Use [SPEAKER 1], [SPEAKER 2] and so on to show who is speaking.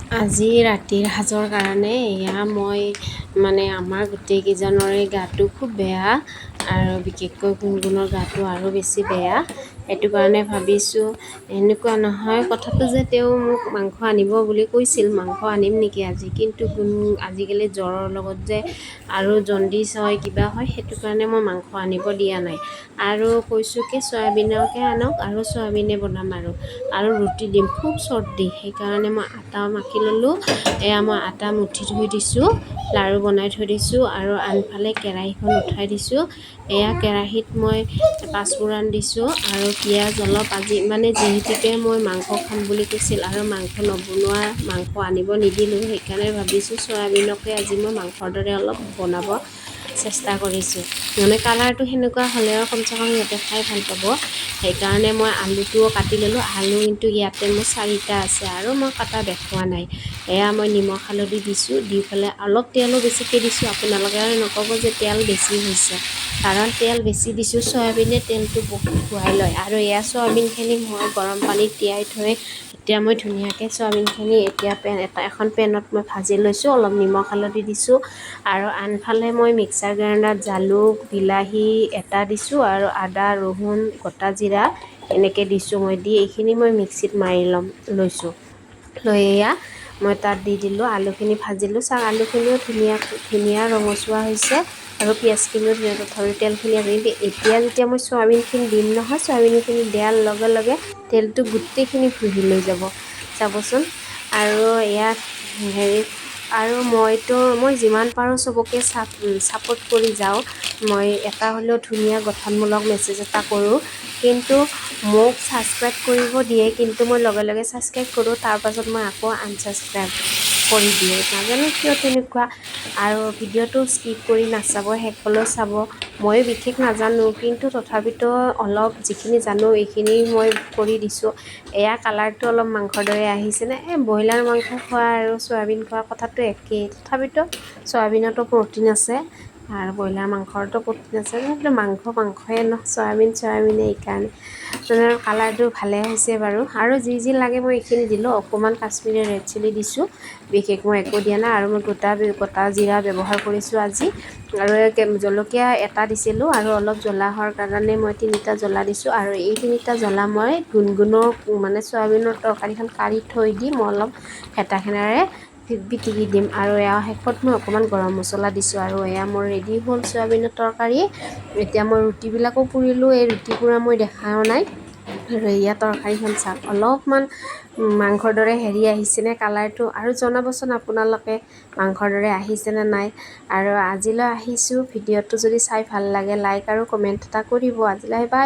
[SPEAKER 1] আজি ৰাতিৰ সাজৰ কাৰণে এয়া মই আমাৰ গোটেইকেইজনৰে গাটো খুব বেয়া আৰু বিশেষকৈ গুণগুণৰ গাটো আৰু বেছি বেয়া। সেইটো কাৰণে ভাবিছোঁ এনেকুৱা নহয় কথাটো যে তেওঁ মোক মাংস আনিব বুলি কৈছিল, মাংস আনিম নেকি আজি, কিন্তু আজিকালি জ্বৰৰ লগত যে আৰু জণ্ডিচ হয় কিবা হয়, সেইটো কাৰণে মই মাংস আনিব দিয়া নাই। আৰু কৈছোঁ কি চয়াবিনকে আনক আৰু চয়াবিনে বনাম আৰু ৰুটি দিম। খুব চৰ্দি, সেইকাৰণে মই আটা মাখি ল'লোঁ। এয়া মই আটা মুঠি থৈ দিছোঁ, লাড়ু বনাই থৈ দিছোঁ আৰু আনফালে কেৰাহীখন উঠাই দিছোঁ। এয়া কেৰাহীত মই পাঁচফোৰণ দিছোঁ আৰু পিঁয়াজ অলপ। আজি যিহেতুকে মই মাংস খাম বুলি কৈছিল আৰু মাংস নবনোৱা, মাংস আনিব নিদিলোঁ, সেইকাৰণে ভাবিছোঁ চয়াবিনকে আজি মই মাংসৰ দৰে অলপ বনাব চেষ্টা কৰিছোঁ। কালাৰটো সেনেকুৱা হ'লে আৰু কমচে কম সিহঁতে খাই ভাল পাব। সেইকাৰণে মই আলুটোও কাটি ল'লোঁ। আলু কিন্তু ইয়াতে মোৰ 4টা আছে আৰু মই কাটা দেখুওৱা নাই। এয়া মই নিমখ হালধি দিছোঁ, দি পেলাই অলপ তেলো বেছিকৈ দিছোঁ। আপোনালোকে আৰু নক'ব যে তেল বেছি হৈছে, কাৰণ তেল বেছি দিছোঁ। চয়াবিনে তেলটো বহুত খুৱাই লয়। আৰু এয়া চয়াবিনখিনি মই গৰম পানীত তিয়াই থৈ এতিয়া মই ধুনীয়াকৈ চয়াবিনখিনি এতিয়া এখন পেনত মই ভাজি লৈছোঁ। অলপ নিমখ হালধি দিছোঁ আৰু আনফালে মই মিক্সাৰ গ্ৰাইণ্ডাৰত জালুক, বিলাহী এটা দিছোঁ আৰু আদা, ৰহুন, গোটা জিৰা এনেকৈ দিছোঁ। দি এইখিনি মই মিক্সিত মাৰি লৈছোঁ। লৈ এয়া মই তাত দি দিলোঁ, আলুখিনি ভাজিলোঁ। আলুখিনিও ধুনীয়া ৰঙচুৱা হৈছে আৰু পিঁয়াজখিনিও ধুনীয়া, তথাপিও তেলখিনি আছে। কিন্তু এতিয়া যেতিয়া মই চয়াবিনখিনি দিম নহয়, চয়াবিনখিনি দিয়াৰ লগে লগে তেলটো গোটেইখিনি শুহি লৈ যাব, চাবচোন। আৰু ইয়াত আৰু মই যিমান পাৰোঁ চবকে ছাপোৰ্ট কৰি যাওঁ। মই এটা হ'লেও ধুনীয়া গঠনমূলক মেছেজ এটা কৰোঁ, কিন্তু মোক ছাবস্ক্ৰাইব কৰিব দিয়ে, কিন্তু মই লগে লগে ছাবস্ক্ৰাইব কৰোঁ, তাৰপাছত মই আকৌ আনছাবস্ক্ৰাইব কৰি দিয়ে। নাজানো কিয় তেনেকুৱা। আৰু ভিডিঅ'টো স্কিপ কৰি নাচাব, শেষলৈ চাব। ময়ো বিশেষ নাজানো, কিন্তু তথাপিতো অলপ যিখিনি জানো এইখিনি মই কৰি দিছোঁ। এয়া কালাৰটো অলপ মাংসৰ দৰে আহিছেনে? ব্ৰইলাৰ মাংস খোৱা আৰু চয়াবিন খোৱা কথাটো একেই, তথাপিতো চয়াবিনতো প্ৰ'টিন আছে আৰু ব্ৰইলাৰ মাংসতো প্ৰ'টিন আছে। কিন্তু মাংসয়ে ন, চয়াবিনে, এইকাৰণে কালাৰটো ভালে হৈছে বাৰু। আৰু যি লাগে মই এইখিনি দিলোঁ। অকণমান কাশ্মীৰী ৰেড চিলি দিছোঁ, বিশেষ মই একো দিয়া নাই। আৰু মই গোটা জিৰা ব্যৱহাৰ কৰিছোঁ আজি, আৰু জলকীয়া এটা দিছিলোঁ আৰু অলপ জ্বলা হোৱাৰ কাৰণে মই 3টা জ্বলা দিছোঁ। আৰু এই 3টা জ্বলা মই গুণগুণৰ চয়াবিনৰ তৰকাৰীখন কাঢ়ি থৈ দি মই অলপ হেতাখনেৰে পিটিকি দিম। আৰু এয়া শেষত মই অকণমান গৰম মছলা দিছোঁ। আৰু এয়া মোৰ ৰেডি হ'ল চয়াবিনৰ তৰকাৰী। এতিয়া মই ৰুটিবিলাকো পুৰিলোঁ, এই ৰুটি পুৰা মই দেখাও নাই। আৰু এয়া তৰকাৰীখন চাওক, অলপমান মাংসৰ দৰে আহিছেনে কালাৰটো, আৰু জনাবচোন আপোনালোকে মাংসৰ দৰে আহিছেনে নাই। আৰু আজিলৈ আহিছোঁ। ভিডিঅ'টো যদি চাই ভাল লাগে লাইক আৰু কমেণ্ট এটা কৰিব। আজিলৈ বাই।